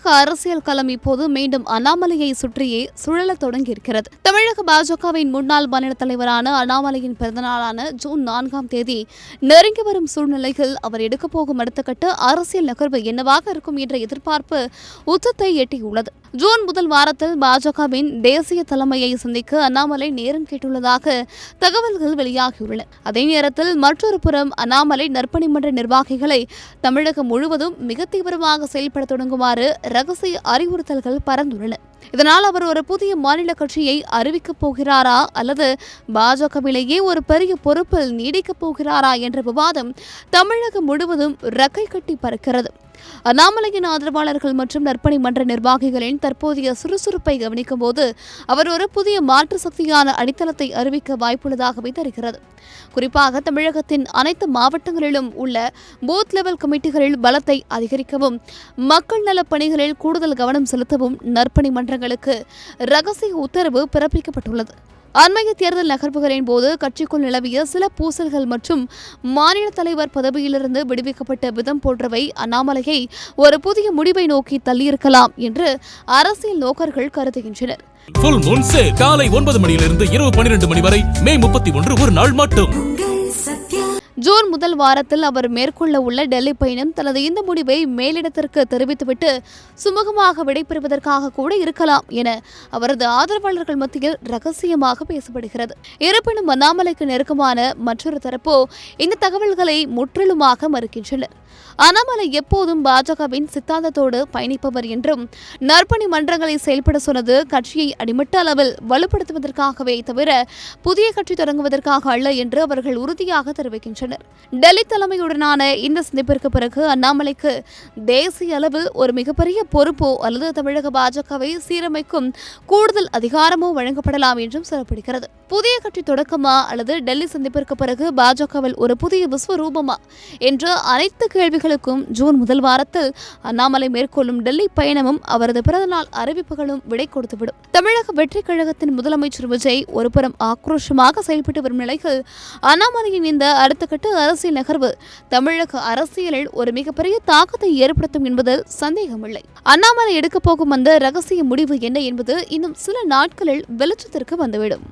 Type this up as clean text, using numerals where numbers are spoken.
தமிழக அரசியல் களம் இப்போது மீண்டும் அண்ணாமலையை சுற்றியே சுழலத் தொடங்கியிருக்கிறது. தமிழக பாஜகவின் முன்னாள் மாநில தலைவரான அண்ணாமலையின் பிறந்தநாளான ஜூன் 4ஆம் தேதி நெருங்கி வரும் சூழ்நிலையில் அவர் எடுக்கப் போகும் அடுத்த கட்ட அரசியல் நகர்வு என்னவாக இருக்கும் என்ற எதிர்பார்ப்பு உச்சத்தை எட்டியுள்ளது. ஜூன் முதல் வாரத்தில் பாஜகவின் தேசிய தலைமையை சந்திக்க அண்ணாமலை நேரம் கேட்டுள்ளதாக தகவல்கள் வெளியாகியுள்ளன. அதே நேரத்தில் மற்றொரு புறம் அண்ணாமலை நற்பணி மன்ற நிர்வாகிகளை தமிழகம் முழுவதும் மிக தீவிரமாக செயல்பட தொடங்குமாறு ரகசிய அறிவுறுத்தல்கள் பரந்துள்ளன. இதனால் அவர் ஒரு புதிய மாநில கட்சியை அறிவிக்கப் போகிறாரா அல்லது பாஜகவிலேயே ஒரு பெரிய பொறுப்பில் நீடிக்கப் போகிறாரா என்ற விவாதம் தமிழகம் முழுவதும் ரெக்கை கட்டி பறக்கிறது. அண்ணாமலையின் ஆதரவாளர்கள் மற்றும் நற்பணி மன்ற நிர்வாகிகளின் தற்போதைய சுறுசுறுப்பை கவனிக்கும் போது அவர் ஒரு புதிய மாற்று சக்தியான அடித்தளத்தை அறிவிக்க வாய்ப்புள்ளதாகவே தெரிகிறது. குறிப்பாக தமிழகத்தின் அனைத்து மாவட்டங்களிலும் உள்ள பூத் லெவல் கமிட்டிகளில் பலத்தை அதிகரிக்கவும், மக்கள் நலப் பணிகளில் கூடுதல் கவனம் செலுத்தவும் நற்பணி மன்றங்களுக்கு ரகசிய உத்தரவு பிறப்பிக்கப்பட்டுள்ளது. அண்மைய தேர்தல் நகர்வுகளின் போது கட்சிக்குள் நிலவிய சில பூசல்கள் மற்றும் மாநில தலைவர் பதவியிலிருந்து விடுவிக்கப்பட்ட விதம் போன்றவை அண்ணாமலையை ஒரு புதிய முடிவை நோக்கி தள்ளியிருக்கலாம் என்று அரசியல் நோக்கர்கள் கருதுகின்றனர். காலை 9 மணியிலிருந்து இரவு 12 மணி வரை மே 31 ஒரு நாள் மட்டும். ஜூன் முதல் வாரத்தில் அவர் மேற்கொள்ள உள்ள டெல்லி பயணம் தனது இந்த முடிவை மேலிடத்திற்கு தெரிவித்துவிட்டு சுமூகமாக விடைபெறுவதற்காக கூட இருக்கலாம் என அவரது ஆதரவாளர்கள் மத்தியில் ரகசியமாக பேசப்படுகிறது. இருப்பினும் அண்ணாமலைக்கு நெருக்கமான மற்றொரு தரப்போ இந்த தகவல்களை முற்றிலுமாக மறுக்கின்றனர். அண்ணாமலை எப்போதும் பாஜகவின் சித்தாந்தத்தோடு பயணிப்பவர் என்றும் நற்பணி மன்றங்களை செயல்பட சொன்னது கட்சியை அடிமட்ட அளவில் வலுப்படுத்துவதற்காகவே தவிர புதிய கட்சி தொடங்குவதற்காக அல்ல என்று அவர்கள் உறுதியாக தெரிவிக்கின்றனர். டெல்லி தலைமையுடனான இந்த சந்திப்பிற்கு பிறகு அண்ணாமலைக்கு தேசிய அளவில் ஒரு மிகப்பெரிய பொறுப்போ அல்லது தமிழக பாஜகவை சீரமைக்கும் கூடுதல் அதிகாரமோ வழங்கப்படலாம் என்றும் சொல்லப்படுகிறது. புதிய கட்சி தொடக்கமா அல்லது டெல்லி சந்திப்பிற்கு பிறகு பாஜகவில் ஒரு புதிய விஸ்வரூபமா என்ற அனைத்து கேள்விகளுக்கும் ஜூன் முதல் வாரத்தில் அண்ணாமலை மேற்கொள்ளும் டெல்லி பயணமும் அவரது பிறந்தநாள் அறிவிப்புகளும் விடை கொடுத்துவிடும். தமிழக வெற்றி கழகத்தின் முதலமைச்சர் விஜய் ஒருபுறம் ஆக்ரோஷமாக செயல்பட்டு வரும் நிலையில் அண்ணாமலையின் இந்த அடுத்த கட்ட அரசியல் நகர்வு தமிழக அரசியலில் ஒரு மிகப்பெரிய தாக்கத்தை ஏற்படுத்தும் என்பதில் சந்தேகமில்லை. அண்ணாமலை எடுக்கப் போகும் அந்த ரகசிய முடிவு என்ன என்பது இன்னும் சில நாட்களில் வெளிச்சத்திற்கு வந்துவிடும்.